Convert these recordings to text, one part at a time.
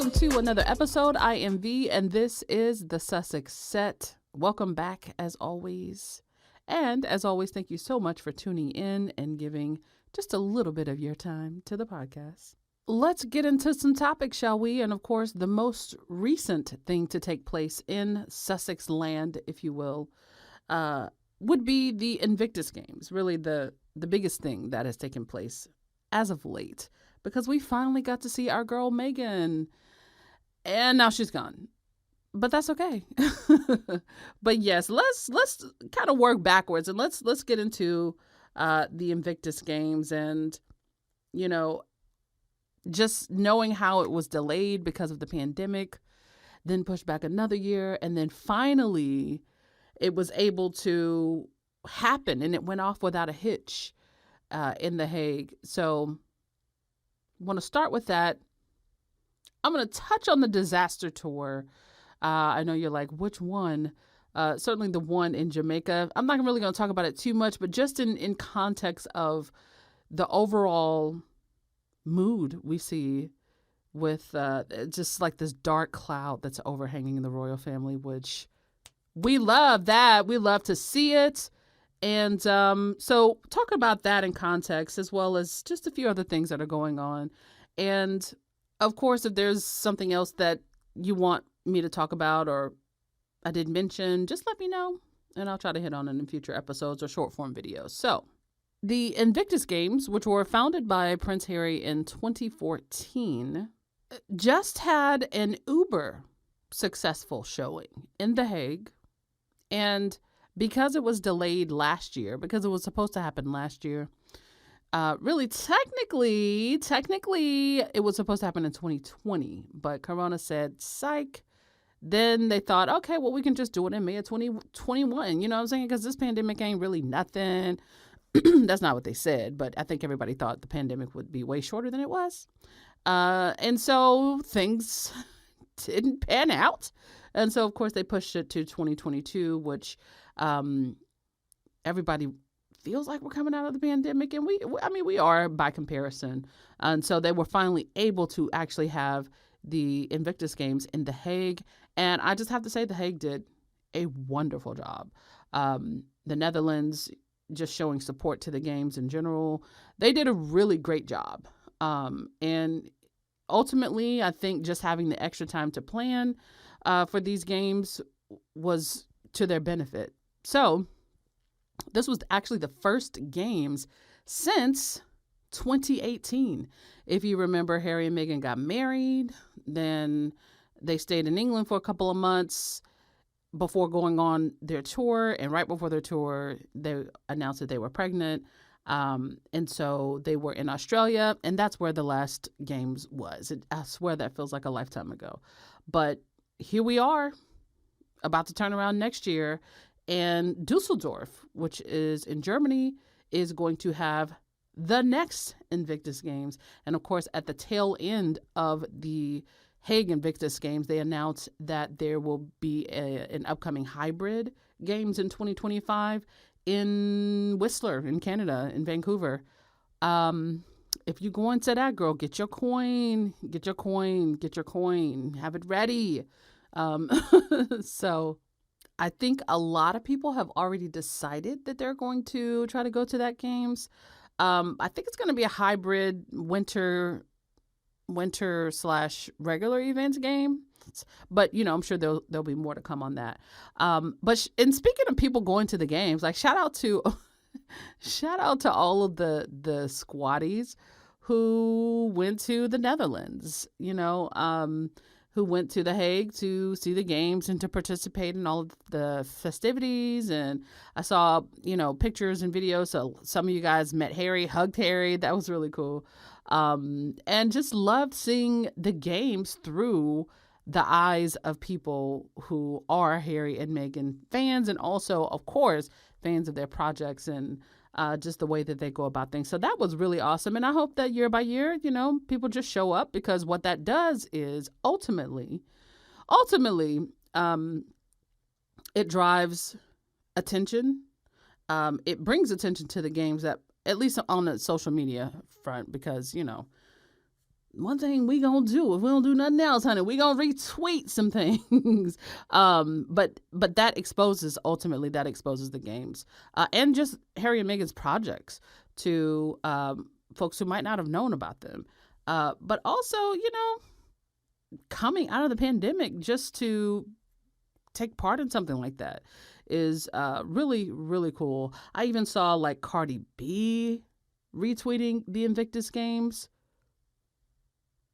welcome to another episode. I am V, and this is the Sussex Set. Welcome back, as always. And as always, thank you so much for tuning in and giving just a little bit of your time to the podcast. Let's get into some topics, shall we? And of course, the most recent thing to take place in Sussex land, if you will, would be the Invictus Games. Really the biggest thing that has taken place as of late, because we finally got to see our girl Meghan, and now she's gone. But that's okay. But yes, let's kind of work backwards, and let's get into the Invictus Games, and just knowing how it was delayed because of the pandemic, then pushed back another year, and then finally it was able to happen, and it went off without a hitch in The Hague. So I want to start with that. I'm going to touch on the disaster tour. I know you're like, which one? Certainly the one in Jamaica. I'm not really going to talk about it too much, but just in context of the overall mood we see with just like this dark cloud that's overhanging the royal family, which we love that. We love to see it. And so talking about that in context, as well as just a few other things that are going on. And of course, if there's something else that you want me to talk about or I didn't mention, just let me know, and I'll try to hit on it in future episodes or short form videos. So the Invictus Games, which were founded by Prince Harry in 2014, just had an uber successful showing in The Hague. And because it was delayed last year, because it was supposed to happen last year, really technically, it was supposed to happen in 2020, but Corona said, psych. Then they thought, okay, well, we can just do it in May of 2021. You know what I'm saying? Because this pandemic ain't really nothing. That's not what they said, but I think everybody thought the pandemic would be way shorter than it was. And so things didn't pan out. And so, of course, they pushed it to 2022, which everybody feels like we're coming out of the pandemic. And we are by comparison. And so they were finally able to actually have the Invictus Games in The Hague. And I just have to say The Hague did a wonderful job. The Netherlands, just showing support to the games in general, they did a really great job. And ultimately, I think just having the extra time to plan for these games was to their benefit. So this was actually the first games since 2018. If you remember, Harry and Meghan got married, then they stayed in England for a couple of months before going on their tour. And right before their tour, they announced that they were pregnant. And so they were in Australia, and that's where the last games was. I swear that feels like a lifetime ago. But here we are, about to turn around next year, and Dusseldorf, which is in Germany, is going to have the next Invictus Games. And of course, at the tail end of the Hague Invictus Games, they announced that there will be an upcoming hybrid games in 2025 in Whistler, in Canada, in Vancouver. If you go into that, girl, get your coin, have it ready. So I think a lot of people have already decided that they're going to try to go to that games. I think it's going to be a hybrid winter / regular events game. But, I'm sure there'll be more to come on that. But speaking of people going to the games, like shout out to all of the squatties who went to the Netherlands, who went to The Hague to see the games and to participate in all of the festivities. And I saw, pictures and videos. So some of you guys met Harry, hugged Harry. That was really cool. And just loved seeing the games through the eyes of people who are Harry and Meghan fans, and also, of course, fans of their projects and just the way that they go about things. So that was really awesome. And I hope that year by year, people just show up, because what that does is ultimately, it drives attention. It brings attention to the games, that at least on the social media front, because, one thing we gonna do if we don't do nothing else, honey, we gonna retweet some things. But that exposes the games, and just Harry and Meghan's projects to folks who might not have known about them. But also, coming out of the pandemic just to take part in something like that is really, really cool. I even saw like Cardi B retweeting the Invictus Games.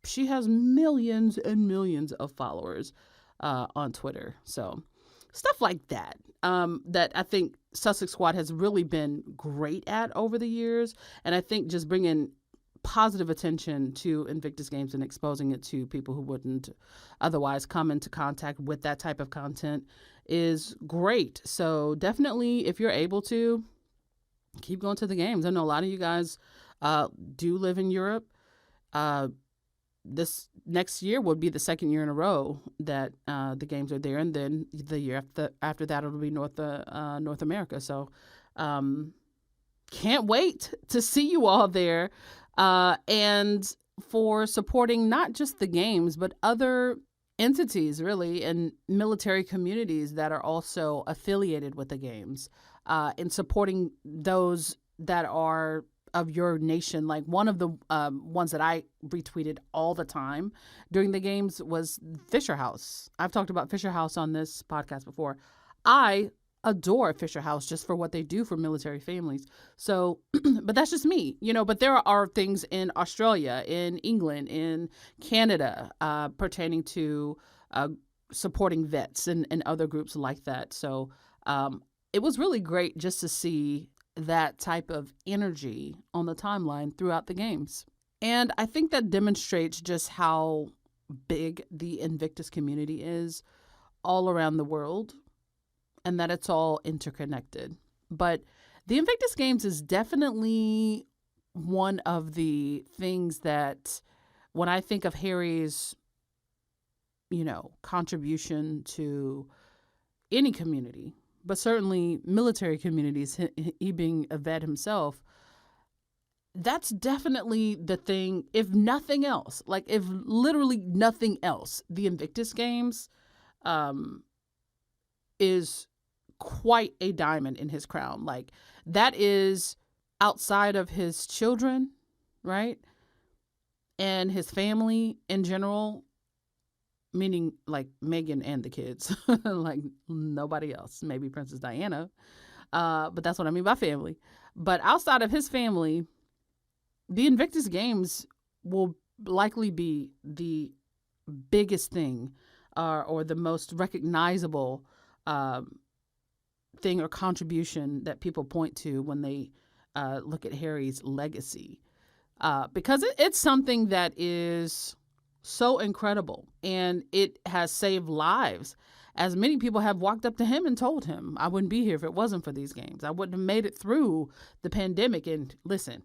She has millions and millions of followers on Twitter. So stuff like that, that I think Sussex Squad has really been great at over the years. And I think just bringing positive attention to Invictus Games and exposing it to people who wouldn't otherwise come into contact with that type of content is great. So definitely, if you're able to, keep going to the games. I know a lot of you guys do live in Europe. This next year would be the second year in a row that the games are there, and then the year after that it'll be North America. So can't wait to see you all there, and for supporting not just the games but other entities, really, and military communities that are also affiliated with the games, and supporting those that are of your nation. Like one of the ones that I retweeted all the time during the games was Fisher House. I've talked about Fisher House on this podcast before. I adore Fisher House just for what they do for military families. So, but that's just me, but there are things in Australia, in England, in Canada, pertaining to supporting vets and other groups like that. So it was really great just to see that type of energy on the timeline throughout the games. And I think that demonstrates just how big the Invictus community is all around the world, and that it's all interconnected. But the Invictus Games is definitely one of the things that, when I think of Harry's, contribution to any community, but certainly military communities, he being a vet himself, that's definitely the thing. If nothing else, like if literally nothing else, the Invictus Games is quite a diamond in his crown. Like that is outside of his children, right? And his family in general, meaning like Meghan and the kids, like nobody else, maybe Princess Diana. But that's what I mean by family. But outside of his family, the Invictus Games will likely be the biggest thing, or the most recognizable thing or contribution that people point to when they look at Harry's legacy. Because it's something that is so incredible, and it has saved lives, as many people have walked up to him and told him, I wouldn't be here if it wasn't for these games. I wouldn't have made it through the pandemic. And listen,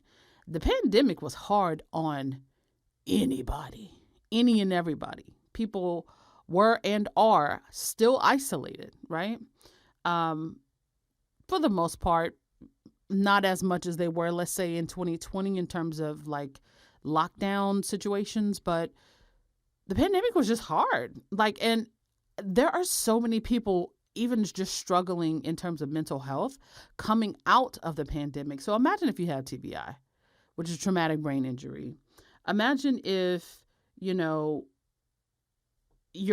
the pandemic was hard on anybody, any and everybody. People were and are still isolated, right? For the most part, not as much as they were, let's say, in 2020 in terms of like lockdown situations, but the pandemic was just hard. Like, and there are so many people even just struggling in terms of mental health coming out of the pandemic. So imagine if you had TBI, which is traumatic brain injury. Imagine if, you're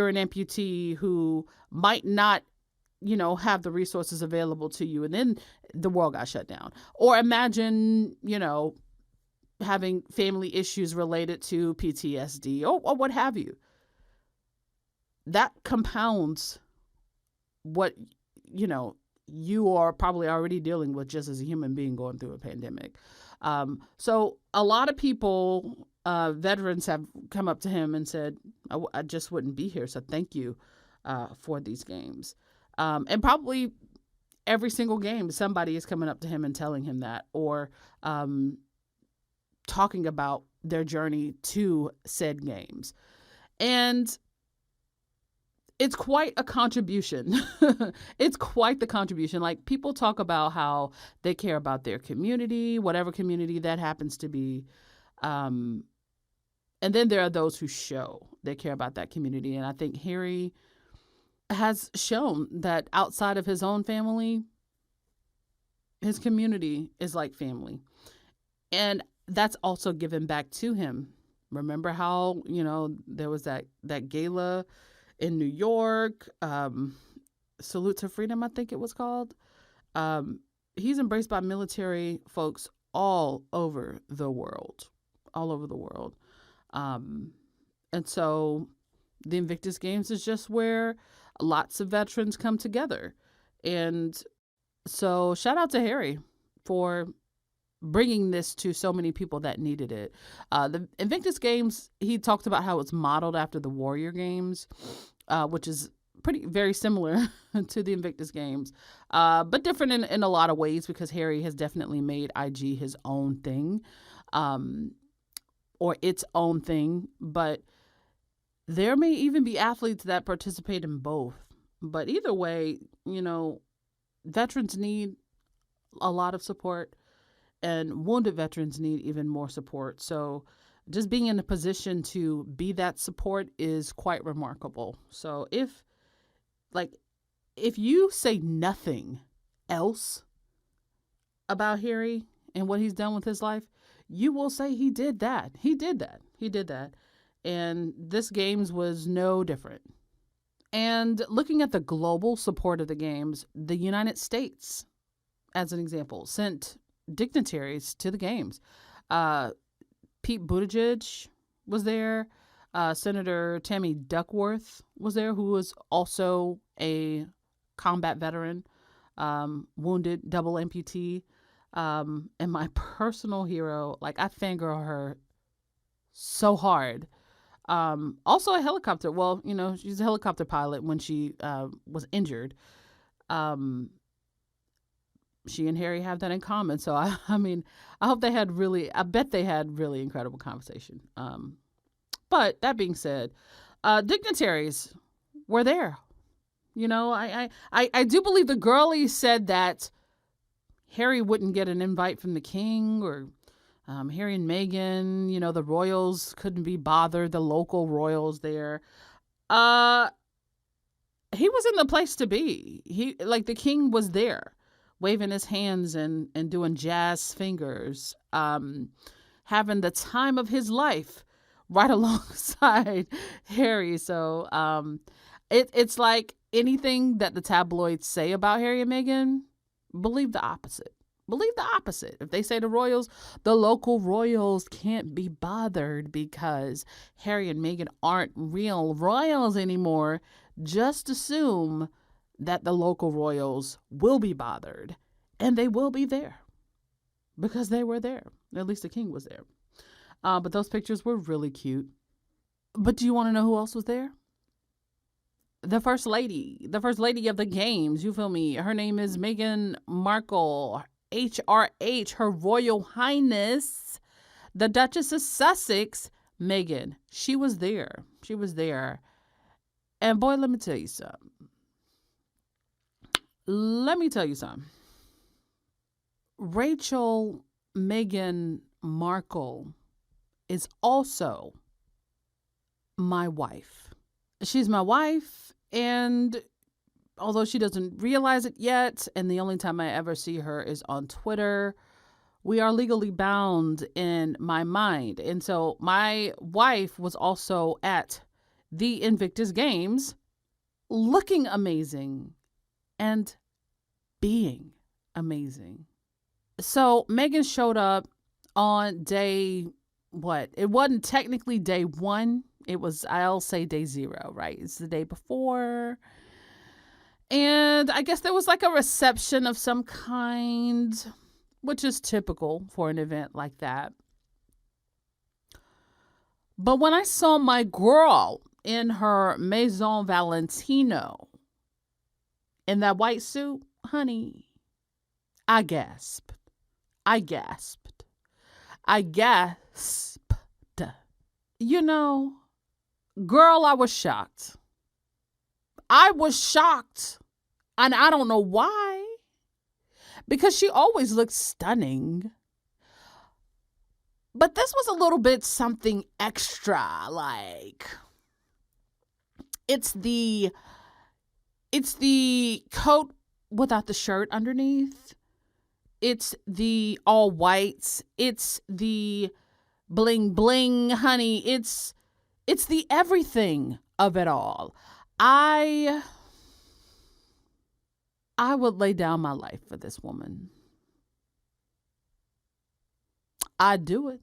an amputee who might not, have the resources available to you, and then the world got shut down. Or imagine, having family issues related to PTSD or what have you. That compounds what, you are probably already dealing with just as a human being going through a pandemic. So a lot of people, veterans, have come up to him and said, I just wouldn't be here. So thank you for these games. And probably every single game, somebody is coming up to him and telling him that, or talking about their journey to said games. And it's quite a contribution. It's quite the contribution. Like, people talk about how they care about their community, whatever community that happens to be. And then there are those who show they care about that community. And I think Harry has shown that outside of his own family, his community is like family. And that's also given back to him. Remember how, there was that gala in New York, Salute to Freedom, I think it was called. He's embraced by military folks all over the world. And so the Invictus Games is just where lots of veterans come together. And so shout out to Harry for bringing this to so many people that needed it. The Invictus Games, he talked about how it's modeled after the Warrior Games, which is very similar to the Invictus Games, but different in a lot of ways, because Harry has definitely made IG his own thing, or its own thing. But there may even be athletes that participate in both. But either way, veterans need a lot of support, and wounded veterans need even more support. So just being in a position to be that support is quite remarkable. So if you say nothing else about Harry and what he's done with his life, you will say he did that. He did that. And this Games was no different. And looking at the global support of the Games, the United States, as an example, sent dignitaries to the Games. Pete Buttigieg was there. Senator Tammy Duckworth was there, who was also a combat veteran, wounded, double amputee. And my personal hero, I fangirl her so hard. Also a helicopter. Well, she's a helicopter pilot when she was injured. She and Harry have that in common. So, I bet they had really incredible conversation. But that being said, dignitaries were there. I do believe the girlie said that Harry wouldn't get an invite from the king, or Harry and Meghan, the royals couldn't be bothered, the local royals there. He was in the place to be. The king was there, waving his hands and doing jazz fingers, having the time of his life right alongside Harry. So it's like anything that the tabloids say about Harry and Meghan, believe the opposite. If they say the local royals can't be bothered because Harry and Meghan aren't real royals anymore, just assume that the local royals will be bothered, and they will be there because they were there. At least the king was there. But those pictures were really cute. But do you want to know who else was there? The first lady of the Games. You feel me? Her name is Meghan Markle, HRH, Her Royal Highness, the Duchess of Sussex, Meghan. She was there. And boy, let me tell you something. Rachel Meghan Markle is also my wife. She's my wife, and although she doesn't realize it yet, and the only time I ever see her is on Twitter, we are legally bound in my mind. And so my wife was also at the Invictus Games, looking amazing and being amazing. So Meghan showed up on day, it wasn't technically day one. It was, I'll say day 0, right? It's the day before. And I guess there was a reception of some kind, which is typical for an event like that. But when I saw my girl in her Maison Valentino in that white suit, honey, I gasped. Girl, I was shocked. And I don't know why. Because she always looks stunning. But this was a little bit something extra. Like, it's the coat without the shirt underneath. It's the all whites. It's the bling bling, honey. It's the everything of it all. I would lay down my life for this woman. I'd do it.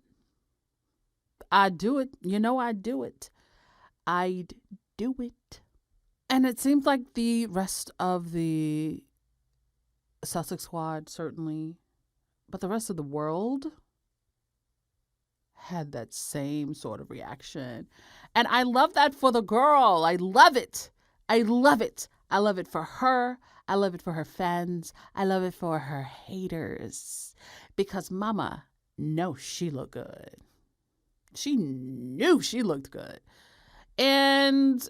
I'd do it. You know, I'd do it. I'd do it. And it seems like the rest of the Sussex squad, certainly, but the rest of the world had that same sort of reaction. And I love that for the girl. I love it. I love it. I love it for her. I love it for her fans. I love it for her haters. Because mama knows she looked good. She knew she looked good. And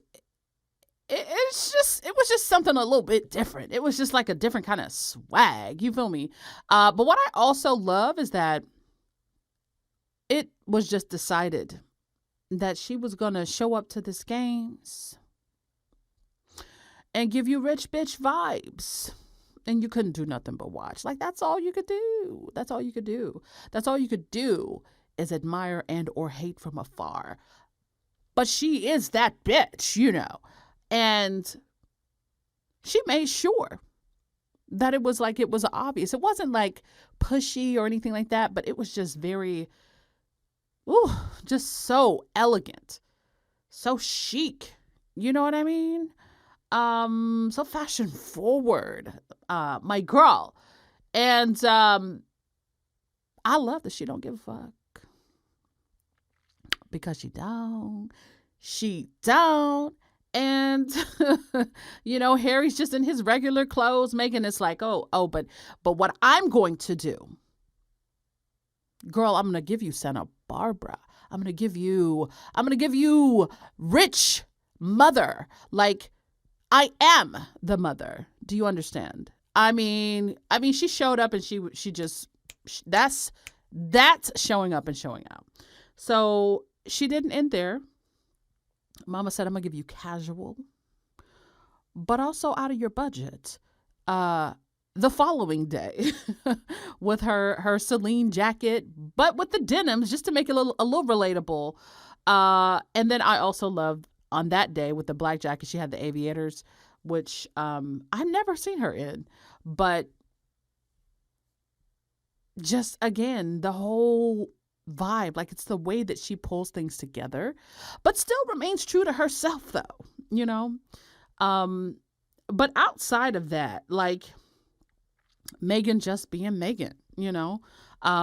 it was just something a little bit different. It was just like a different kind of swag. You feel me? But what I also love is that it was just decided that she was going to show up to this games and give you rich bitch vibes. And you couldn't do nothing but watch. Like, that's all you could do. That's all you could do. That's all you could do is admire and or hate from afar. But she is that bitch, you know. And she made sure that it was obvious. It wasn't like pushy or anything like that, but it was just very, just so elegant, so chic. You know what I mean? So fashion forward, my girl. And I love that she don't give a fuck. Because she don't. And, you know, Harry's just in his regular clothes. Meghan is like, but what I'm going to do, girl, I'm going to give you Santa Barbara. I'm going to give you rich mother. Like, I am the mother. Do you understand? I mean, she showed up and that's showing up and showing out. So she didn't end there. Mama said, I'm going to give you casual, but also out of your budget. The following day with her Celine jacket, but with the denims, just to make it a little relatable. And then I also loved on that day with the black jacket, she had the aviators, which I've never seen her in. But just, again, the whole vibe, like, it's the way that she pulls things together, but still remains true to herself, though, you know. But outside of that, like, Meghan just being Meghan, you know,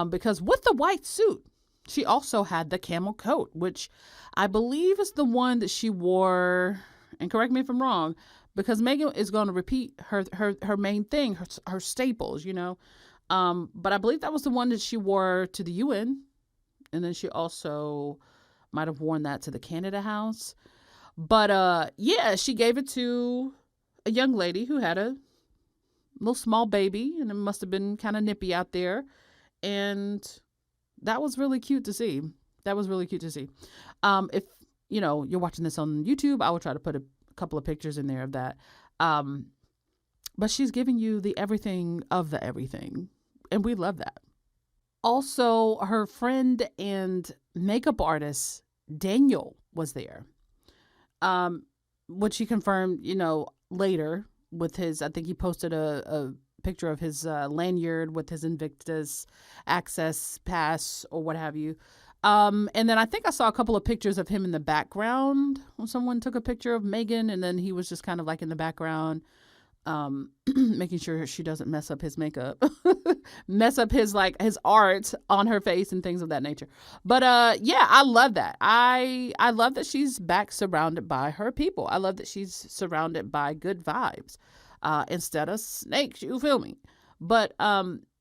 because with the white suit, she also had the camel coat, which I believe is the one that she wore, and correct me if I'm wrong, because Meghan is going to repeat her main thing, her staples, you know. But I believe that was the one that she wore to the UN. And then she also might have worn that to the Canada House. But yeah, she gave it to a young lady who had a little small baby, and it must have been kind of nippy out there. And that was really cute to see. If, you know, you're watching this on YouTube, I will try to put a couple of pictures in there of that. But she's giving you the everything of the everything. And we love that. Also, her friend and makeup artist, Daniel, was there. Which he confirmed, you know, later with his, I think he posted a picture of his lanyard with his Invictus access pass or what have you. And then I think I saw a couple of pictures of him in the background when someone took a picture of Meghan, and then he was just kind of like in the background, making sure she doesn't mess up his makeup, mess up his art on her face and things of that nature. But yeah, I love that. I love that she's back surrounded by her people. I love that she's surrounded by good vibes, instead of snakes. You feel me? But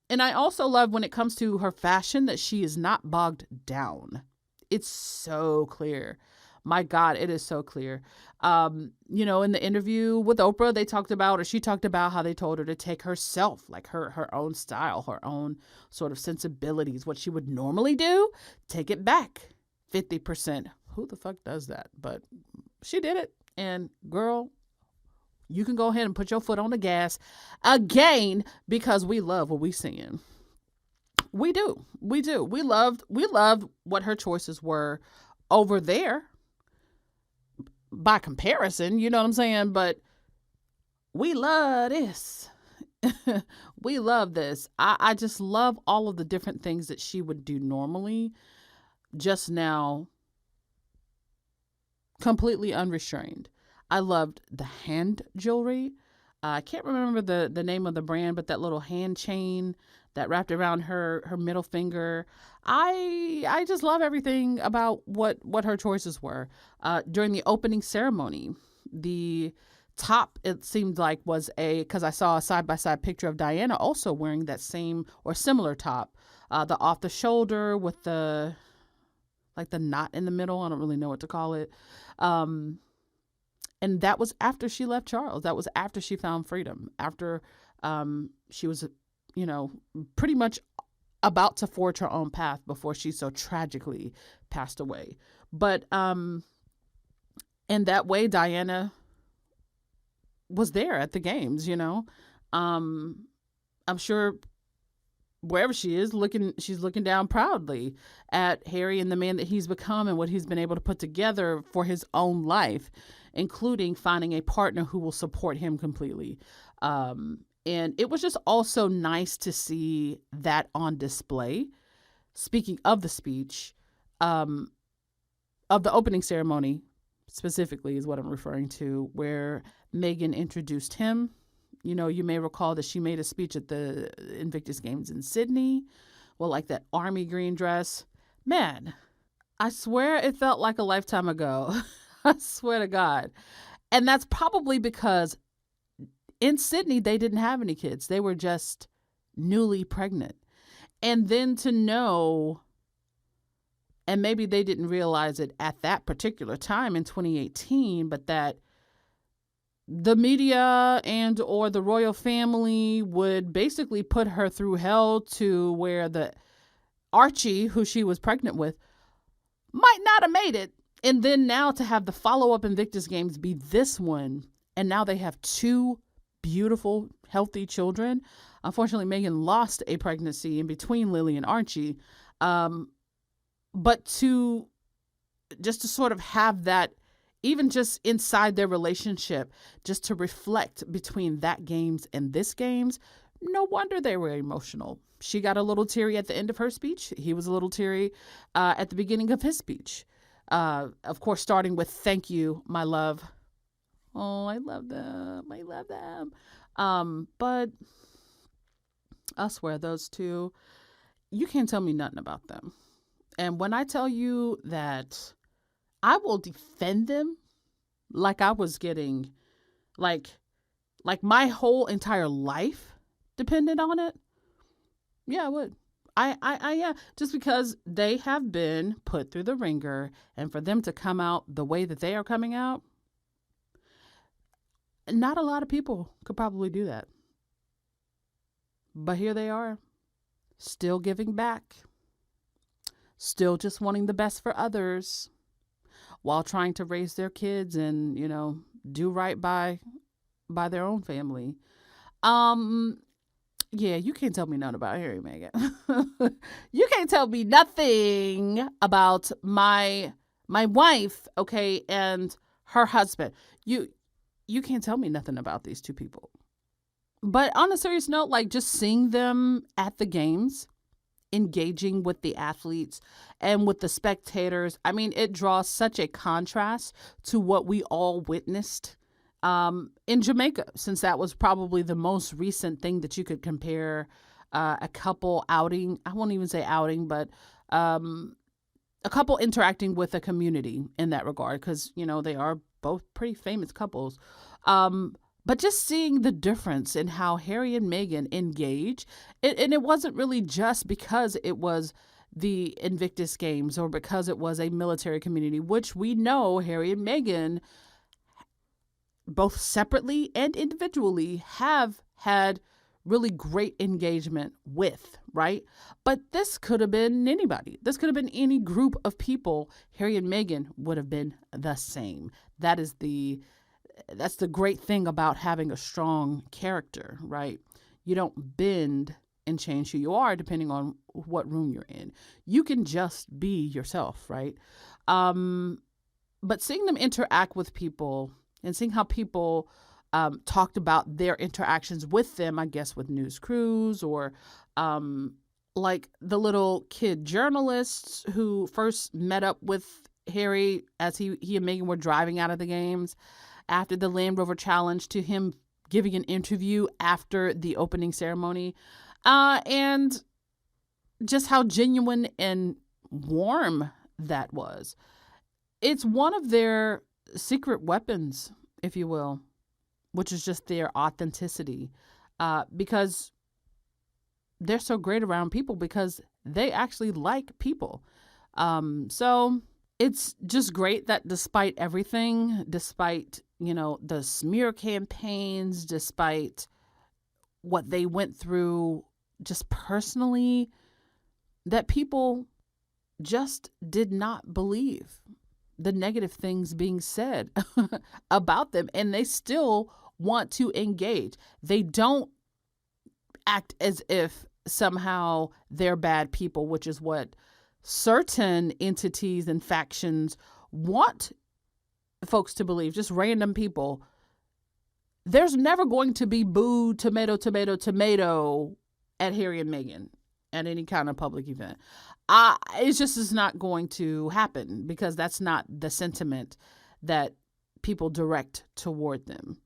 and I also love when it comes to her fashion that she is not bogged down. It's so clear. My God, it is so clear. In the interview with Oprah, she talked about how they told her to take herself, like her own style, her own sort of sensibilities, what she would normally do, take it back 50%. Who the fuck does that? But she did it. And girl, you can go ahead and put your foot on the gas again, because we love what we seeing. We do. We loved what her choices were over there by comparison, you know what I'm saying? But we love this. We love this. I just love all of the different things that she would do normally, just now completely unrestrained. I loved the hand jewelry. I can't remember the name of the brand, but that little hand chain that wrapped around her middle finger. I just love everything about what her choices were. During the opening ceremony, the top, it seemed like, was because I saw a side-by-side picture of Diana also wearing that same or similar top. The off the shoulder with the knot in the middle. I don't really know what to call it. And that was after she left Charles. That was after she found freedom, after she was, pretty much about to forge her own path before she so tragically passed away. But in that way, Diana was there at the games, I'm sure wherever she is she's looking down proudly at Harry and the man that he's become and what he's been able to put together for his own life, including finding a partner who will support him completely. And it was just also nice to see that on display. Speaking of the speech, of the opening ceremony specifically is what I'm referring to, where Meghan introduced him. You may recall that she made a speech at the Invictus Games in Sydney. Well, like that army green dress. Man, I swear it felt like a lifetime ago. I swear to God. And that's probably because in Sydney, they didn't have any kids. They were just newly pregnant. And then to know, and maybe they didn't realize it at that particular time in 2018, but that the media and or the royal family would basically put her through hell to where the Archie, who she was pregnant with, might not have made it. And then now to have the follow-up Invictus Games be this one, and now they have two beautiful, healthy children. Unfortunately, Meghan lost a pregnancy in between Lily and Archie. But to sort of have that, even just inside their relationship, just to reflect between that games and this games, no wonder they were emotional. She got a little teary at the end of her speech. He was a little teary at the beginning of his speech. Of course, starting with "Thank you, my love." Oh, I love them. I love them. But I swear, those two, you can't tell me nothing about them. And when I tell you that I will defend them like I was getting, like my whole entire life depended on it. Yeah, I would. Yeah, just because they have been put through the ringer, and for them to come out the way that they are coming out, not a lot of people could probably do that. But here they are, still giving back, still just wanting the best for others, while trying to raise their kids and, do right by their own family. Yeah, you can't tell me nothing about Harry, Meghan. You can't tell me nothing about my wife, okay, and her husband. You can't tell me nothing about these two people. But on a serious note, just seeing them at the games, engaging with the athletes and with the spectators, it draws such a contrast to what we all witnessed in Jamaica, since that was probably the most recent thing that you could compare a couple outing. I won't even say outing, but a couple interacting with a community in that regard, because, they are both pretty famous couples. But just seeing the difference in how Harry and Meghan engage, and it wasn't really just because it was the Invictus Games or because it was a military community, which we know Harry and Meghan, both separately and individually, have had really great engagement with, right? But this could have been anybody. This could have been any group of people. Harry and Meghan would have been the same. That's the great thing about having a strong character, right? You don't bend and change who you are depending on what room you're in. You can just be yourself, right? But seeing them interact with people and seeing how people talked about their interactions with them, I guess with news crews or like the little kid journalists who first met up with Harry as he and Meghan were driving out of the games after the Land Rover Challenge, to him giving an interview after the opening ceremony. And just how genuine and warm that was. It's one of their secret weapons, if you will, which is just their authenticity, because they're so great around people because they actually like people. So it's just great that despite everything, despite, the smear campaigns, despite what they went through just personally, that people just did not believe the negative things being said about them, and they still want to engage. They don't act as if somehow they're bad people, which is what certain entities and factions want folks to believe, just random people. There's never going to be boo, tomato, tomato, tomato at Harry and Meghan at any kind of public event. It's just is not going to happen because that's not the sentiment that people direct toward them.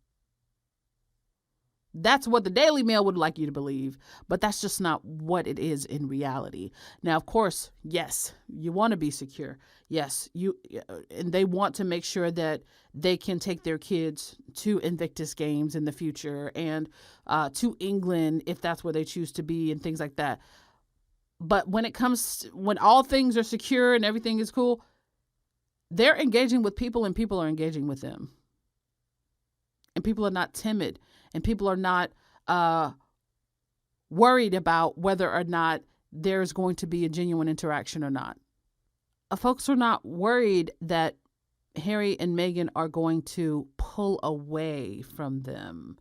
That's what the Daily Mail would like you to believe, but that's just not what it is in reality. Now, of course, yes, you want to be secure. Yes, and they want to make sure that they can take their kids to Invictus Games in the future and to England if that's where they choose to be and things like that. But when all things are secure and everything is cool, they're engaging with people and people are engaging with them. And people are not timid. And people are not worried about whether or not there's going to be a genuine interaction or not. Folks are not worried that Harry and Meghan are going to pull away from them.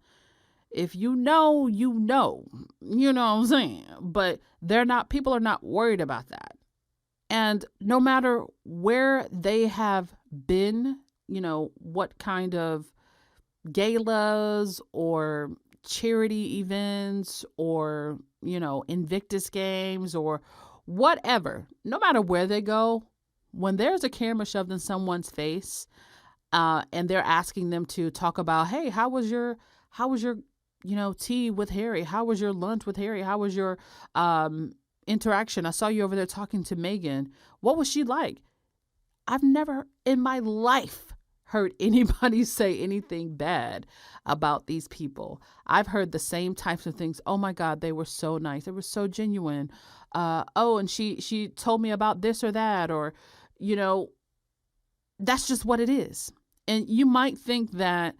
If you know, you know what I'm saying? But people are not worried about that. And no matter where they have been, what kind of galas or charity events or, Invictus Games or whatever, no matter where they go, when there's a camera shoved in someone's face and they're asking them to talk about, hey, how was your tea with Harry? How was your lunch with Harry? How was your interaction? I saw you over there talking to Meghan. What was she like? I've never in my life heard anybody say anything bad about these people. I've heard the same types of things. Oh my God, they were so nice. They were so genuine. And she told me about this or that, or, that's just what it is. And you might think that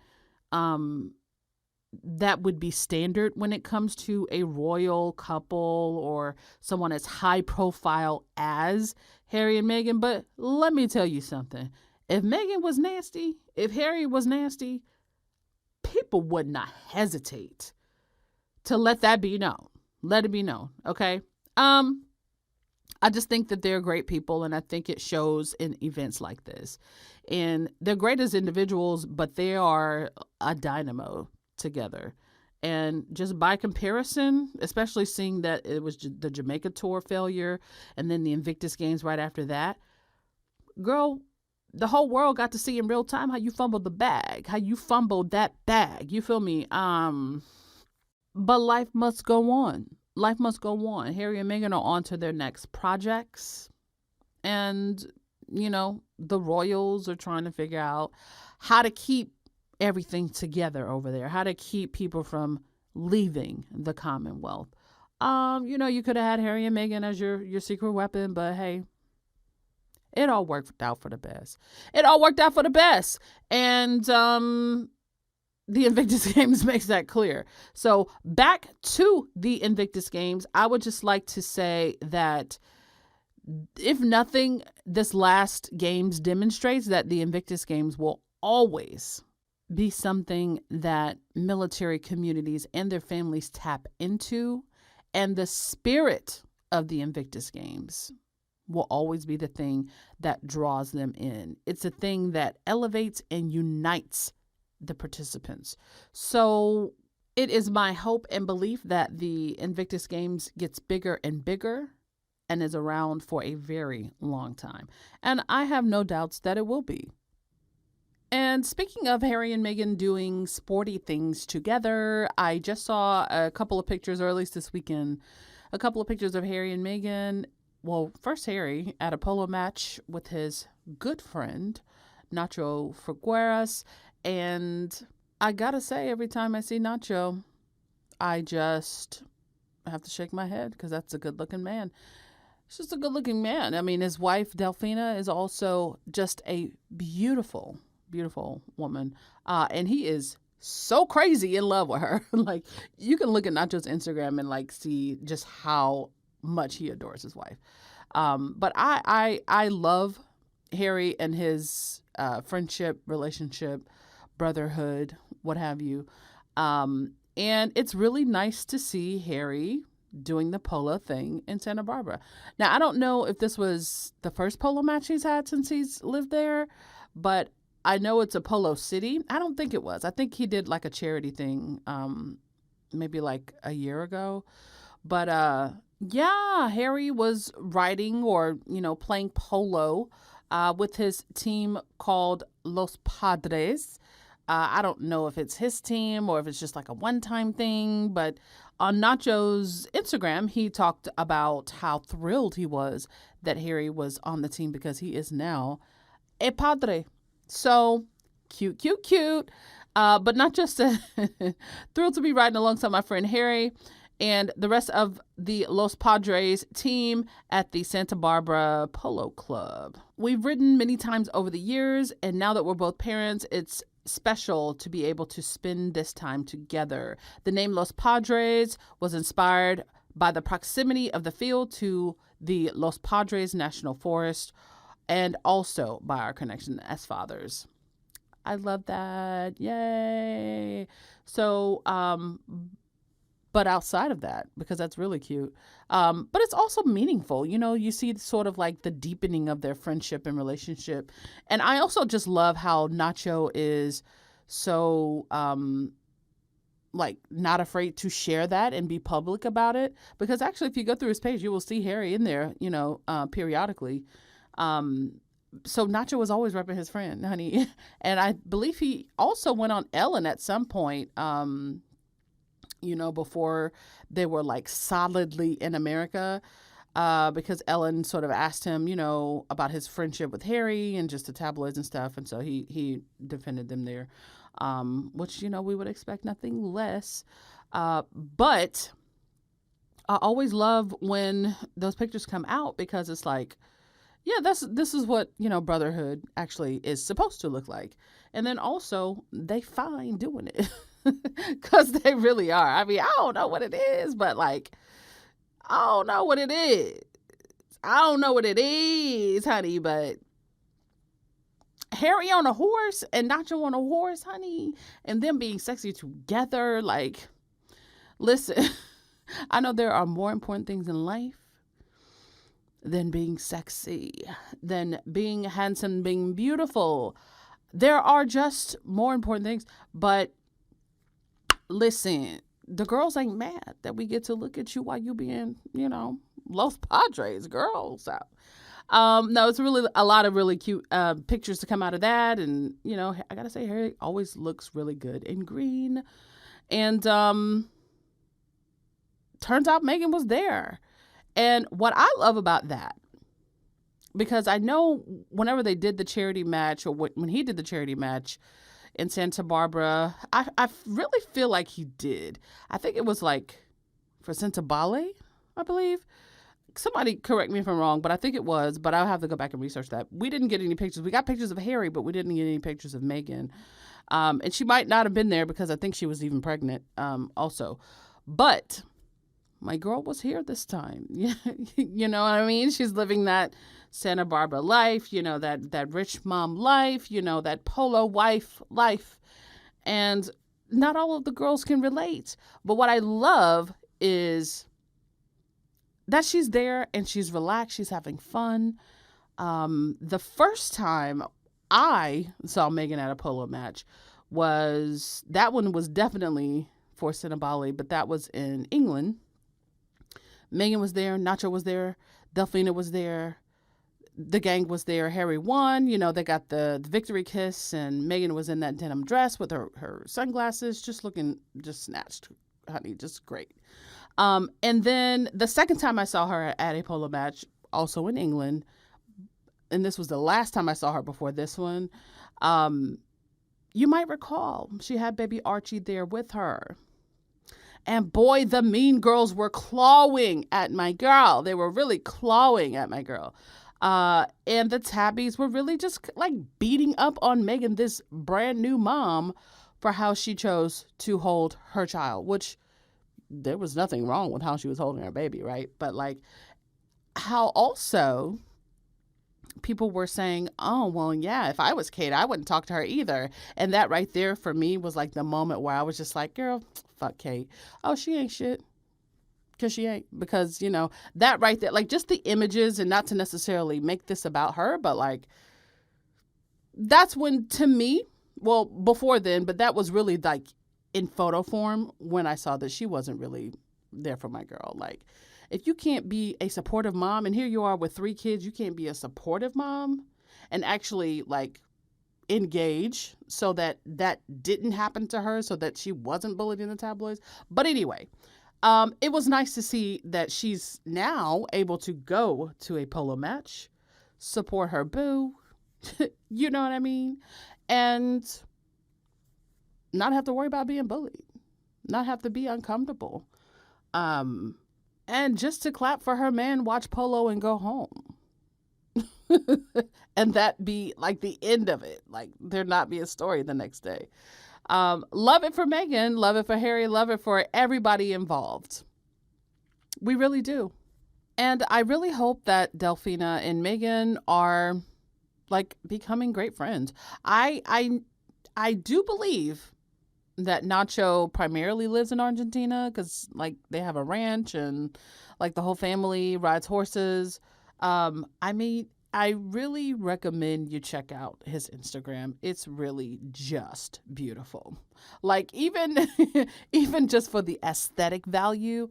that would be standard when it comes to a royal couple or someone as high profile as Harry and Meghan. But let me tell you something. If Meghan was nasty, if Harry was nasty, people would not hesitate to let that be known. Let it be known, okay? I just think that they're great people, and I think it shows in events like this. And they're great as individuals, but they are a dynamo together. And just by comparison, especially seeing that it was the Jamaica tour failure and then the Invictus Games right after that, girl, the whole world got to see in real time how you fumbled the bag, how you fumbled that bag. You feel me? But life must go on. Life must go on. Harry and Meghan are on to their next projects. And, the royals are trying to figure out how to keep everything together over there, how to keep people from leaving the Commonwealth. You could have had Harry and Meghan as your secret weapon, but hey, it all worked out for the best. It all worked out for the best. And the Invictus Games makes that clear. So back to the Invictus Games, I would just like to say that if nothing, this last Games demonstrates that the Invictus Games will always be something that military communities and their families tap into. And the spirit of the Invictus Games will always be the thing that draws them in. It's a thing that elevates and unites the participants. So it is my hope and belief that the Invictus Games gets bigger and bigger and is around for a very long time. And I have no doubts that it will be. And speaking of Harry and Meghan doing sporty things together, I just saw a couple of pictures, or at least this weekend, a couple of pictures of Harry and Meghan. Well, first Harry at a polo match with his good friend, Nacho Figueras. And I gotta say, every time I see Nacho, I have to shake my head because that's a good-looking man. It's just a good-looking man. I mean, his wife, Delphina, is also just a beautiful woman. And he is so crazy in love with her. Like, you can look at Nacho's Instagram and like see just how much he adores his wife. But I love Harry and his friendship, relationship, brotherhood, what have you. And it's really nice to see Harry doing the polo thing in Santa Barbara. Now, I don't know if this was the first polo match he's had since he's lived there, but I know it's a polo city. I don't think it was. I think he did like a charity thing maybe like a year ago. But yeah, Harry was riding or, playing polo with his team called Los Padres. I don't know if it's his team or if it's just like a one-time thing, but on Nacho's Instagram, he talked about how thrilled he was that Harry was on the team because he is now a Padre. So cute. But not just thrilled to be riding alongside my friend Harry and the rest of the Los Padres team at the Santa Barbara Polo Club. We've ridden many times over the years, and now that we're both parents, it's special to be able to spend this time together. The name Los Padres was inspired by the proximity of the field to the Los Padres National Forest and also by our connection as fathers. I love that. Yay. So, but outside of that, because that's really cute, but it's also meaningful. You see sort of like the deepening of their friendship and relationship. And I also just love how Nacho is so like not afraid to share that and be public about it. Because actually, if you go through his page, you will see Harry in there, periodically. So Nacho was always repping his friend, honey. And I believe he also went on Ellen at some point, before they were like solidly in America, because Ellen sort of asked him, about his friendship with Harry and just the tabloids and stuff. And so he defended them there, which, we would expect nothing less. But I always love when those pictures come out because it's like, yeah, this is what, brotherhood actually is supposed to look like. And then also they fine doing it. Because they really are. I mean, I don't know what it is, but like, I don't know what it is. I don't know what it is, honey, but Harry on a horse and Nacho on a horse, honey, and them being sexy together. Like, listen, I know there are more important things in life than being sexy, than being handsome, being beautiful. There are just more important things, but listen, the girls ain't mad that we get to look at you while you being, Los Padres girls out. No, it's really a lot of really cute pictures to come out of that. And, I got to say, Harry always looks really good in green. And turns out Meghan was there. And what I love about that, because I know whenever they did the charity match or when he did the charity match in Santa Barbara, I really feel like he did. I think it was like for Sentabale, I believe. Somebody correct me if I'm wrong, but I think it was, but I'll have to go back and research that. We didn't get any pictures. We got pictures of Harry, but we didn't get any pictures of Meghan. And she might not have been there because I think she was even pregnant also. But my girl was here this time. You know what I mean? She's living that Santa Barbara life, you know, that rich mom life, you know, that Polo wife life. And not all of the girls can relate. But what I love is that she's there and she's relaxed. She's having fun. The first time I saw Meghan at a polo match that one was definitely for Sentabale, but that was in England. Meghan was there. Nacho was there. Delphina was there. The gang was there. Harry won. You know, they got the victory kiss, and Meghan was in that denim dress with her sunglasses, just looking, just snatched, honey, just great. And then the second time I saw her at a polo match, also in England, and this was the last time I saw her before this one, you might recall she had baby Archie there with her. And boy, the mean girls were clawing at my girl. They were really clawing at my girl. And the tabbies were really just like beating up on Meghan, this brand new mom, for how she chose to hold her child, which there was nothing wrong with how she was holding her baby, right? But like how also people were saying, oh, well, yeah, if I was Kate, I wouldn't talk to her either. And that right there for me was like the moment where I was just like, girl, fuck Kate. Oh, she ain't shit. Because she ain't. Because, you know, that right there, like just the images, and not to necessarily make this about her, but like that's when, to me, well, before then, but that was really like in photo form when I saw that she wasn't really there for my girl. Like, if you can't be a supportive mom, and here you are with 3 kids, you can't be a supportive mom and actually like engage so that didn't happen to her, so that she wasn't bullied in the tabloids. But anyway, it was nice to see that she's now able to go to a polo match, support her boo, you know what I mean? And not have to worry about being bullied, not have to be uncomfortable. And just to clap for her man, watch polo and go home. And that be like the end of it. Like there not be a story the next day. Love it for Meghan, love it for Harry, love it for everybody involved. We really do. And I really hope that Delphina and Meghan are like becoming great friends. I do believe that Nacho primarily lives in Argentina because like they have a ranch and like the whole family rides horses. I really recommend you check out his Instagram. It's really just beautiful. Like even just for the aesthetic value,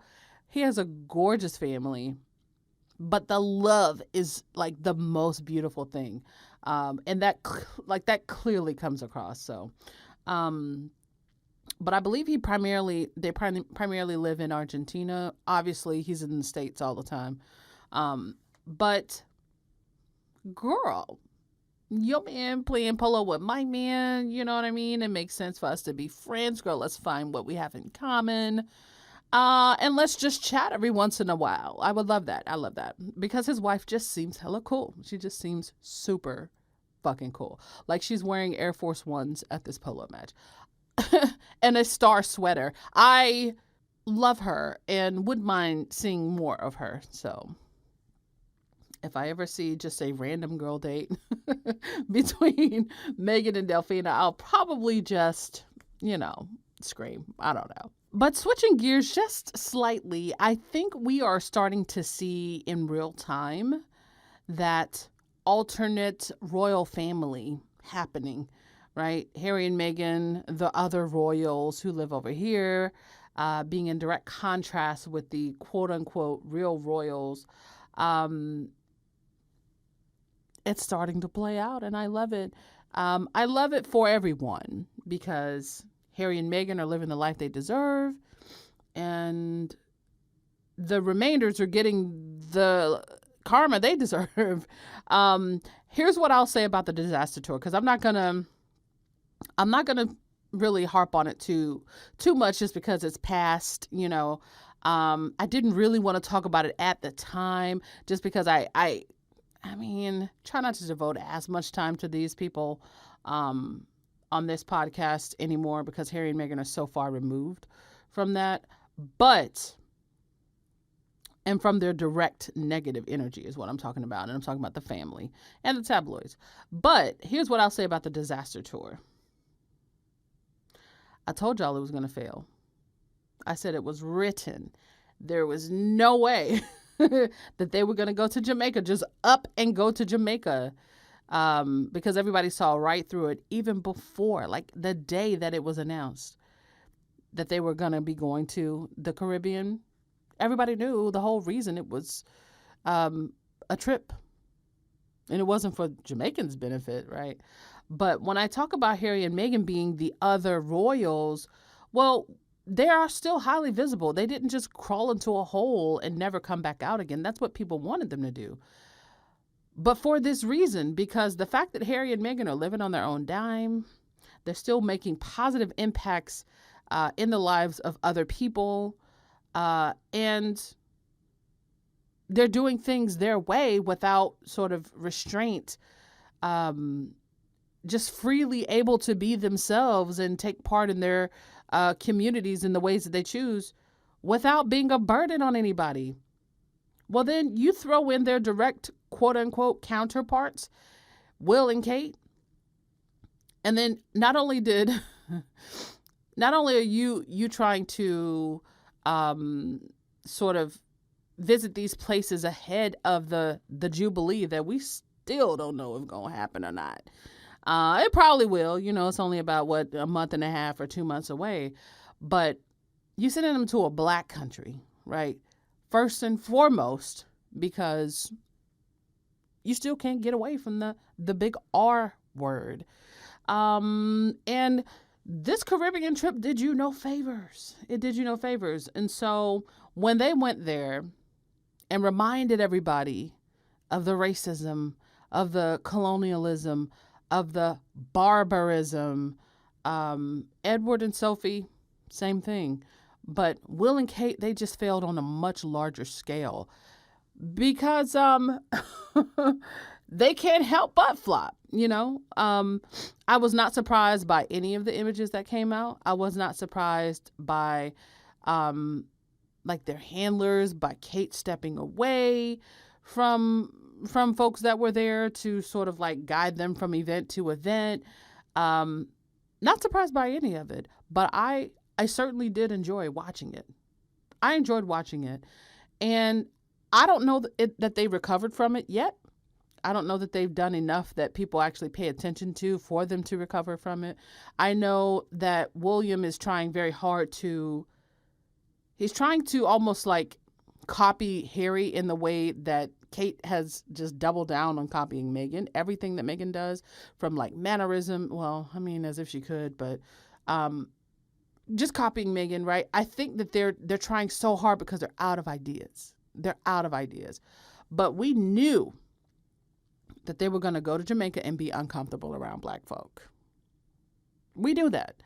he has a gorgeous family, but the love is like the most beautiful thing. And that clearly comes across. So, but I believe they primarily live in Argentina. Obviously, he's in the States all the time. But girl, your man playing polo with my man, you know what I mean? It makes sense for us to be friends. Girl, let's find what we have in common. And let's just chat every once in a while. I would love that. I love that. Because his wife just seems hella cool. She just seems super fucking cool. Like she's wearing Air Force Ones at this polo match. And a star sweater. I love her and wouldn't mind seeing more of her. So if I ever see just a random girl date between Meghan and Delphina, I'll probably just, scream. I don't know. But switching gears just slightly, I think we are starting to see in real time that alternate royal family happening, right? Harry and Meghan, the other royals who live over here, being in direct contrast with the quote-unquote real royals. It's starting to play out, and I love it. I love it for everyone because Harry and Meghan are living the life they deserve, and the remainders are getting the karma they deserve. Here's what I'll say about the disaster tour, because I'm not gonna really harp on it too much just because it's past, I didn't really want to talk about it at the time just because I mean, try not to devote as much time to these people on this podcast anymore because Harry and Meghan are so far removed from that. But, and from their direct negative energy is what I'm talking about. And I'm talking about the family and the tabloids. But here's what I'll say about the disaster tour. I told y'all it was going to fail. I said it was written. There was no way that they were going to go to Jamaica, just up and go to Jamaica, because everybody saw right through it even before, like the day that it was announced that they were going to be going to the Caribbean. Everybody knew the whole reason it was a trip. And it wasn't for Jamaicans' benefit, right? But when I talk about Harry and Meghan being the other royals, well, they are still highly visible. They didn't just crawl into a hole and never come back out again. That's what people wanted them to do. But for this reason, because the fact that Harry and Meghan are living on their own dime, they're still making positive impacts in the lives of other people, and they're doing things their way without sort of restraint, just freely able to be themselves and take part in their communities in the ways that they choose without being a burden on anybody. Well, then you throw in their direct quote unquote counterparts, Will and Kate. And then not only are you trying to sort of visit these places ahead of the Jubilee that we still don't know if it's going to happen or not. It probably will. It's only about, a month and a half or 2 months away. But you sending them to a black country, right? First and foremost, because you still can't get away from the big R word. And this Caribbean trip did you no favors. It did you no favors. And so when they went there and reminded everybody of the racism, of the colonialism, of the barbarism, Edward and Sophie, same thing. But Will and Kate, they just failed on a much larger scale because they can't help but flop, I was not surprised by any of the images that came out. I was not surprised by their handlers, by Kate stepping away from folks that were there to sort of guide them from event to event. Not surprised by any of it, but I certainly did enjoy watching it. I enjoyed watching it. And I don't know that they recovered from it yet. I don't know that they've done enough that people actually pay attention to for them to recover from it. I know that William is trying very hard he's trying to almost copy Harry in the way that Kate has just doubled down on copying Meghan. Everything that Meghan does, from mannerism, well, I mean, as if she could, but just copying Meghan, right? I think that they're trying so hard because they're out of ideas. But we knew that they were going to go to Jamaica and be uncomfortable around black folk. We knew that.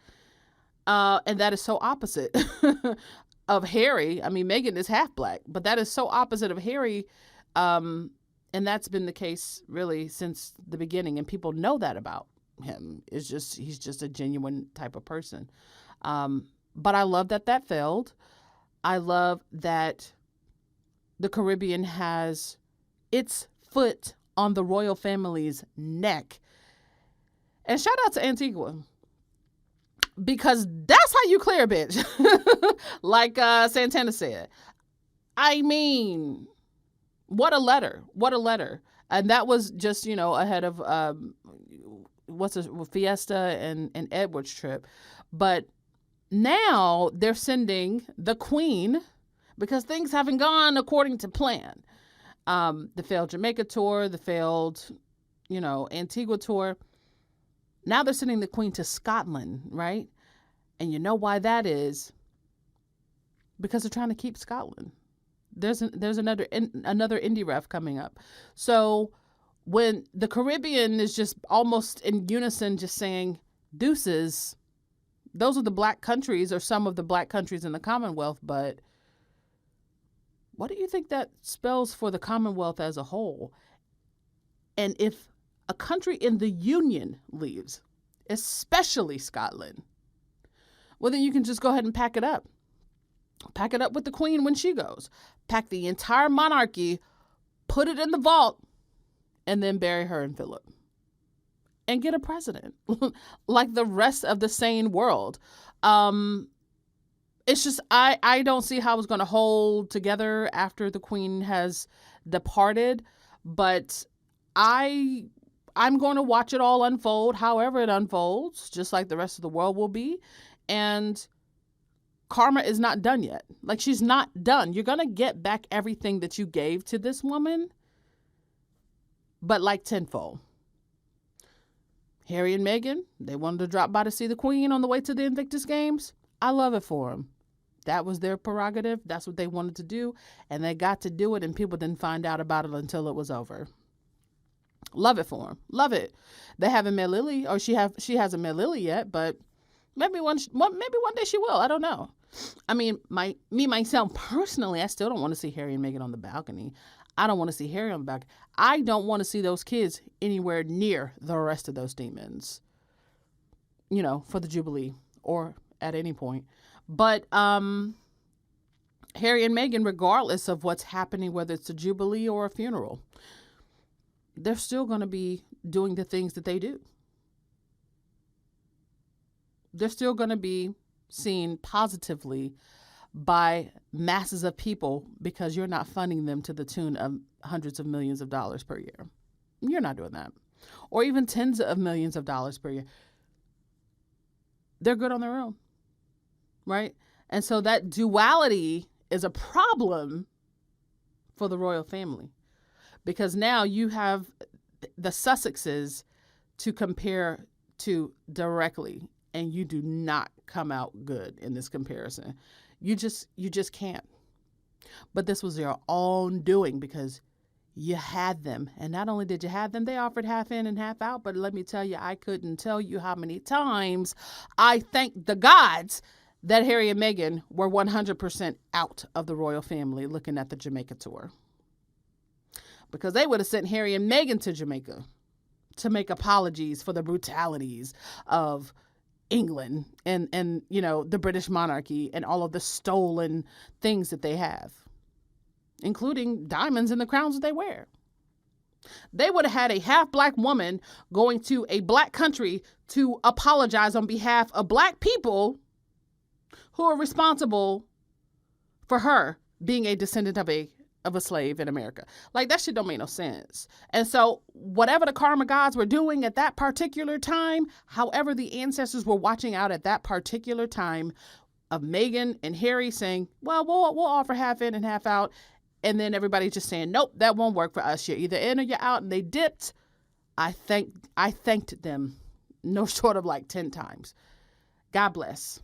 And that is so opposite of Harry. I mean, Meghan is half black, but that is so opposite of Harry. And that's been the case really since the beginning. And people know that about him. He's just a genuine type of person. But I love that failed. I love that the Caribbean has its foot on the royal family's neck. And shout out to Antigua, because that's how you clear a bitch. Like Santana said. I mean, what a letter. And that was just, ahead of Fiesta and Edward's trip. But now they're sending the Queen, because things haven't gone according to plan. The failed Jamaica tour, the failed, Antigua tour. Now they're sending the Queen to Scotland, right? And you know why that is? Because they're trying to keep Scotland. There's another indie ref coming up. So when the Caribbean is just almost in unison, just saying deuces, those are the black countries, or some of the black countries in the Commonwealth, but What do you think that spells for the Commonwealth as a whole? And if a country in the Union leaves, especially Scotland, well, then you can just go ahead and pack it up. Pack it up with the Queen when she goes. Pack the entire monarchy, put it in the vault, and then bury her and Philip. And get a president like the rest of the sane world. It's just, I don't see how it's going to hold together after the Queen has departed. But I'm going to watch it all unfold, however it unfolds, just like the rest of the world will be. And karma is not done yet. Like, she's not done. You're going to get back everything that you gave to this woman, but like tenfold. Harry and Meghan, they wanted to drop by to see the Queen on the way to the Invictus Games. I love it for them. That was their prerogative. That's what they wanted to do. And they got to do it, and people didn't find out about it until it was over. Love it for them. Love it. They haven't met Lily, or she hasn't met Lily yet, but maybe one day she will. I don't know. I mean, myself personally, I still don't want to see Harry and Meghan on the balcony. I don't want to see Harry on the balcony. I don't want to see those kids anywhere near the rest of those demons, for the Jubilee or at any point. But Harry and Meghan, regardless of what's happening, whether it's a Jubilee or a funeral, they're still going to be doing the things that they do. They're still going to be seen positively by masses of people because you're not funding them to the tune of hundreds of millions of dollars per year. You're not doing that. Or even tens of millions of dollars per year. They're good on their own, right? And so that duality is a problem for the royal family, because now you have the Sussexes to compare to directly, and you do not come out good in this comparison. You just can't. But this was their own doing because you had them. And not only did you have them, they offered half in and half out. But let me tell you, I couldn't tell you how many times I thank the gods that Harry and Meghan were 100% out of the royal family looking at the Jamaica tour. Because they would have sent Harry and Meghan to Jamaica to make apologies for the brutalities of England and the British monarchy and all of the stolen things that they have, including diamonds in the crowns that they wear. They would have had a half-black woman going to a black country to apologize on behalf of black people who are responsible for her being a descendant of a slave in America. Like, that shit don't make no sense. And so whatever the karma gods were doing at that particular time, however the ancestors were watching out at that particular time of Meghan and Harry saying, well, we'll offer half in and half out. And then everybody just saying, nope, that won't work for us. You're either in or you're out. And they dipped. I thanked them no short of like 10 times. God bless.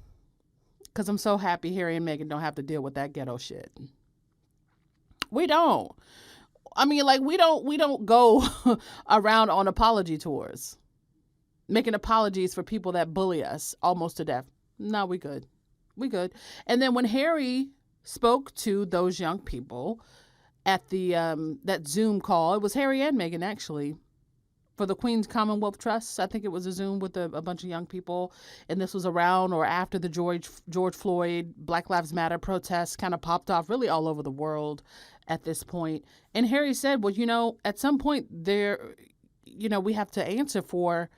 Because I'm so happy Harry and Meghan don't have to deal with that ghetto shit. We don't. I mean, like, we don't go around on apology tours making apologies for people that bully us almost to death. No, we good. And then when Harry spoke to those young people at the that Zoom call, it was Harry and Meghan actually, for the Queen's Commonwealth Trust. I think it was a Zoom with a bunch of young people, and this was around or after the George Floyd Black Lives Matter protests kind of popped off really all over the world at this point. And Harry said, well, at some point there, we have to answer for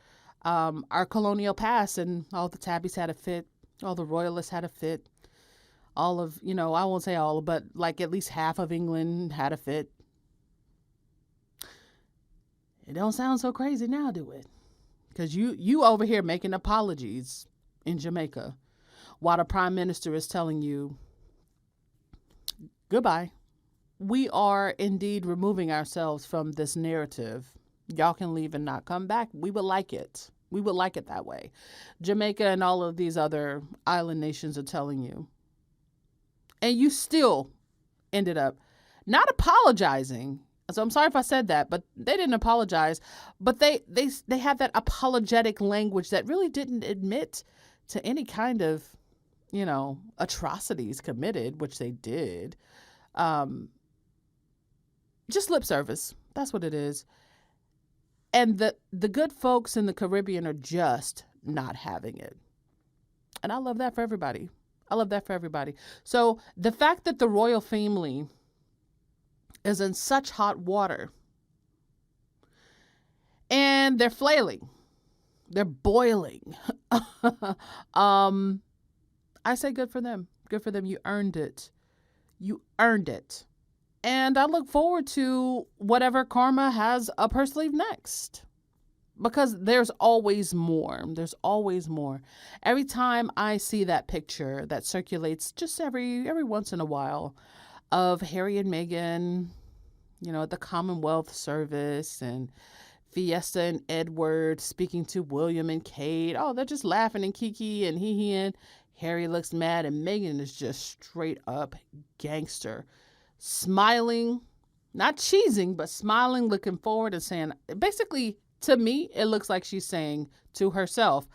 our colonial past, and all the tabbies had a fit, all the royalists had a fit, all of, I won't say all, but like at least half of England had a fit. It don't sound so crazy now, do it? Because you over here making apologies in Jamaica while the Prime Minister is telling you goodbye. We are indeed removing ourselves from this narrative. Y'all can leave and not come back. We would like it. We would like it that way. Jamaica and all of these other island nations are telling you. And you still ended up not apologizing. So I'm sorry if I said that, but they didn't apologize. But they had that apologetic language that really didn't admit to any kind of, atrocities committed, which they did. Just lip service. That's what it is. And the good folks in the Caribbean are just not having it. And I love that for everybody. I love that for everybody. So the fact that the royal family is in such hot water and they're flailing, they're boiling. I say good for them. Good for them. You earned it. You earned it. And I look forward to whatever karma has up her sleeve next. Because there's always more. There's always more. Every time I see that picture that circulates just every once in a while of Harry and Meghan, at the Commonwealth service, and Fiesta and Edward speaking to William and Kate. Oh, they're just laughing and kiki and hee and Harry looks mad and Meghan is just straight up gangster. Smiling, not cheesing, but smiling, looking forward and saying, basically, to me, it looks like she's saying to herself,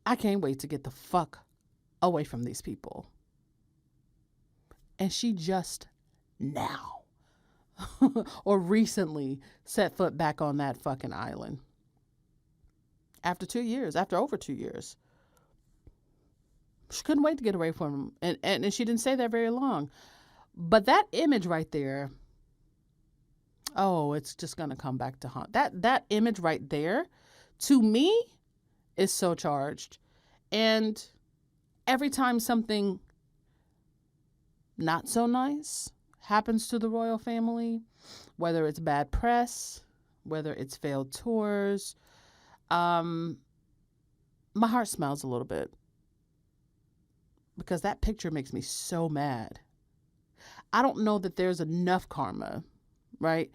I can't wait to get the fuck away from these people. And she just now or recently set foot back on that fucking island. After over 2 years. She couldn't wait to get away from him. And she didn't stay there very long. But that image right there, oh, it's just going to come back to haunt. That image right there, to me, is so charged. And every time something not so nice happens to the royal family, whether it's bad press, whether it's failed tours, my heart smells a little bit. Because that picture makes me so mad. I don't know that there's enough karma, right,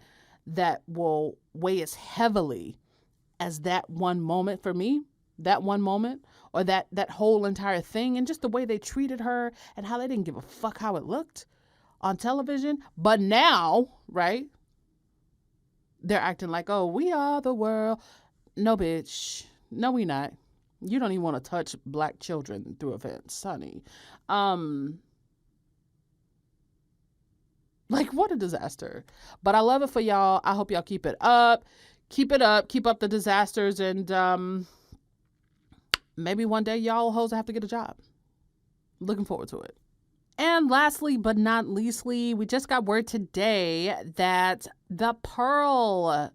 that will weigh as heavily as that one moment for me, that one moment, or that whole entire thing, and just the way they treated her and how they didn't give a fuck how it looked on television. But now, right, they're acting like, oh, we are the world. No, bitch. No, we not. You don't even want to touch black children through a fence, honey. Like, what a disaster. But I love it for y'all. I hope y'all keep it up. Keep it up. Keep up the disasters. And maybe one day y'all hoes have to get a job. Looking forward to it. And lastly, but not leastly, we just got word today that the Pearl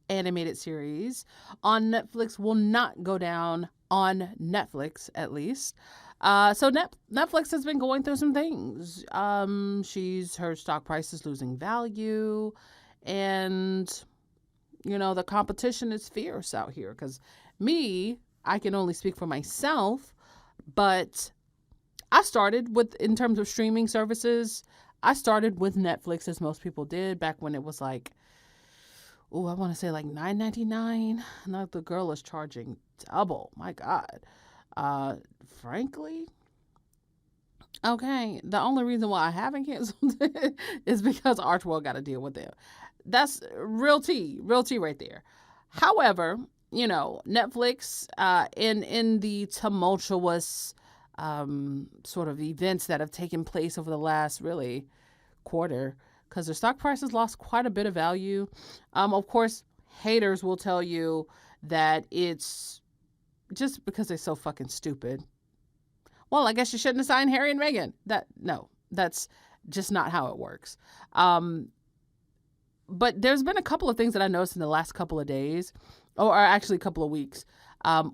animated series on Netflix will not go down on Netflix, at least. So Netflix has been going through some things. Her stock price is losing value, and the competition is fierce out here. Because I can only speak for myself, but I started in terms of streaming services, I started with Netflix, as most people did, back when it was like, I want to say like $9.99. Now the girl is charging double. My God. Frankly, okay, the only reason why I haven't canceled it is because Archie got to deal with it. That's real tea right there. However, Netflix, in the tumultuous sort of events that have taken place over the last really quarter, because their stock prices lost quite a bit of value. Of course, haters will tell you that it's just because they're so fucking stupid. Well, I guess you shouldn't have signed Harry and Meghan. That's just not how it works. But there's been a couple of things that I noticed in the last couple of days, or actually a couple of weeks,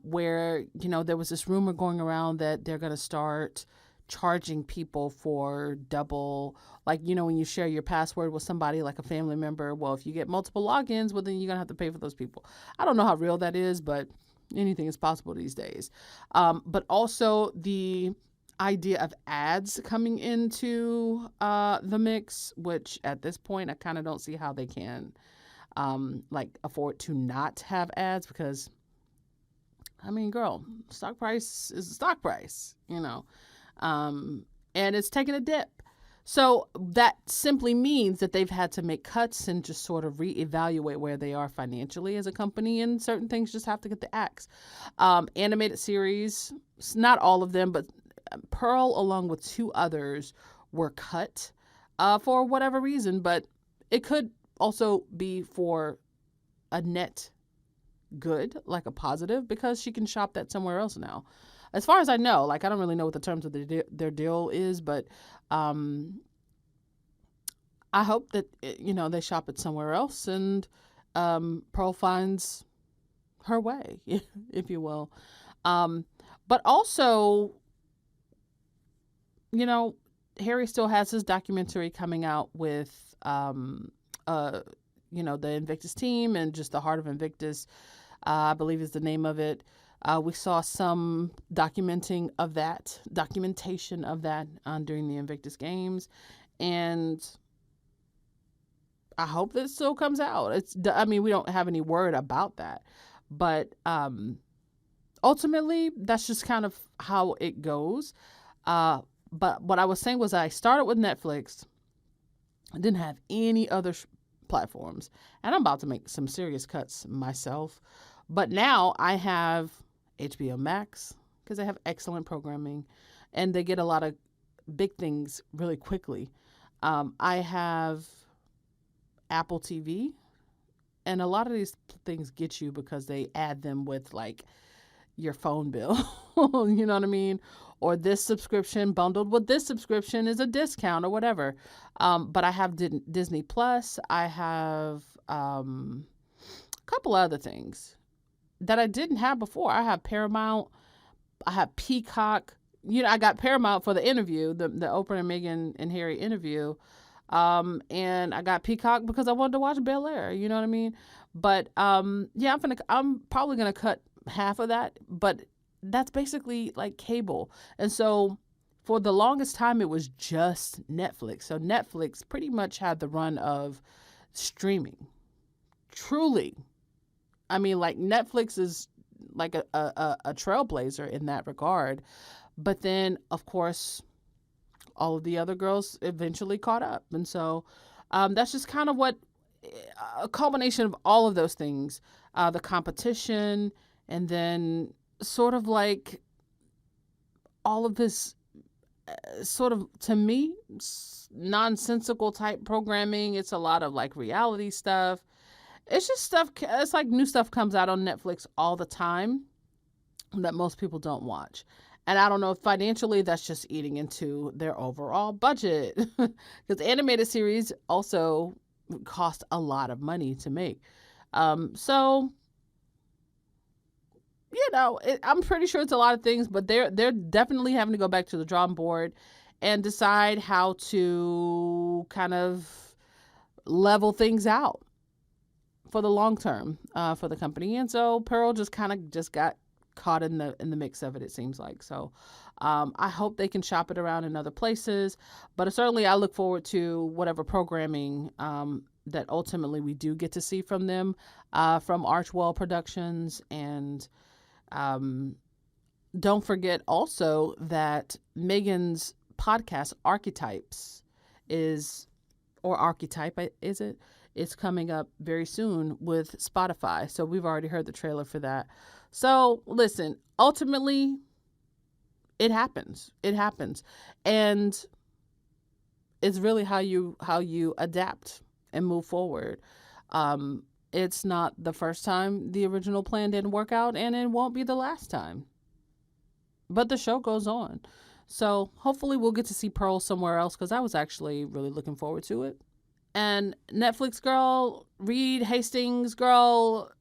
where, there was this rumor going around that they're going to start charging people for double, like, when you share your password with somebody, like a family member. Well, if you get multiple logins, well, then you're going to have to pay for those people. I don't know how real that is, but anything is possible these days. But also the idea of ads coming into the mix, which at this point, I kind of don't see how they can afford to not have ads, because, girl, stock price is a stock price, and it's taking a dip. So that simply means that they've had to make cuts and just sort of reevaluate where they are financially as a company, and certain things just have to get the axe. Animated series, not all of them, but Pearl, along with two others, were cut. for whatever reason, but it could also be for a net good, like a positive, because she can shop that somewhere else now. As far as I know, like I don't really know what the terms of their deal is, but I hope that they shop it somewhere else, and Pearl finds her way, if you will. But also, Harry still has his documentary coming out with the Invictus team, and just the Heart of Invictus, I believe is the name of it. We saw some documentation of that during the Invictus Games, and I hope that it still comes out. We don't have any word about that, but ultimately, that's just kind of how it goes. But what I was saying was I started with Netflix. I didn't have any other platforms, and I'm about to make some serious cuts myself. But now I have HBO Max, because they have excellent programming, and they get a lot of big things really quickly. I have Apple TV, and a lot of these things get you because they add them with like your phone bill. You know what I mean? Or this subscription bundled with this subscription is a discount or whatever. But I have Disney Plus. I have a couple other things that I didn't have before. I have Paramount. I have Peacock. I got Paramount for the interview, the Oprah and Meghan and Harry interview. And I got Peacock because I wanted to watch Bel Air. You know what I mean? But I'm probably gonna cut half of that, but that's basically like cable. And so for the longest time it was just Netflix. So Netflix pretty much had the run of streaming. Truly. Like Netflix is like a trailblazer in that regard. But then of course all of the other girls eventually caught up. And so that's just kind of what a culmination of all of those things, the competition, and then sort of like all of this sort of, to me, nonsensical type programming. It's a lot of like reality stuff. It's just stuff. It's like new stuff comes out on Netflix all the time that most people don't watch. And I don't know if financially that's just eating into their overall budget, because animated series also cost a lot of money to make. So I'm pretty sure it's a lot of things, but they're definitely having to go back to the drawing board and decide how to kind of level things out for the long term for the company. And so Pearl just got caught in the mix of it, it seems like. So I hope they can shop it around in other places, but certainly I look forward to whatever programming that ultimately we do get to see from them, from Archwell Productions. And don't forget also that Meghan's podcast Archetypes is it's coming up very soon with Spotify. So we've already heard the trailer for that. So listen, ultimately, it happens. And it's really how you adapt and move forward. It's not the first time the original plan didn't work out, and it won't be the last time. But the show goes on. So hopefully we'll get to see Pearl somewhere else, because I was actually really looking forward to it. And Netflix girl, Reed Hastings girl,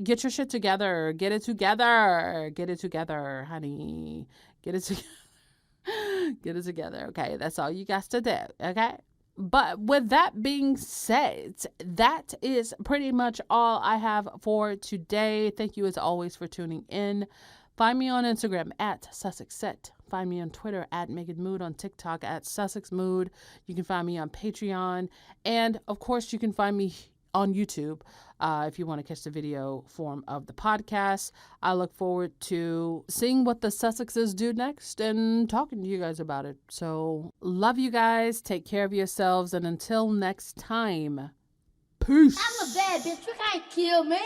get your shit together. Get it together, honey. Get it together. Get it together. Okay, that's all you got to do. Okay. But with that being said, that is pretty much all I have for today. Thank you as always for tuning in. Find me on Instagram at Sussex Set. Find me on Twitter at Meghan Mood, on TikTok at Sussex Mood. You can find me on Patreon. And of course, you can find me on YouTube if you want to catch the video form of the podcast. I look forward to seeing what the Sussexes do next and talking to you guys about it. So love you guys. Take care of yourselves. And until next time, peace. I'm a bad bitch. You can't kill me.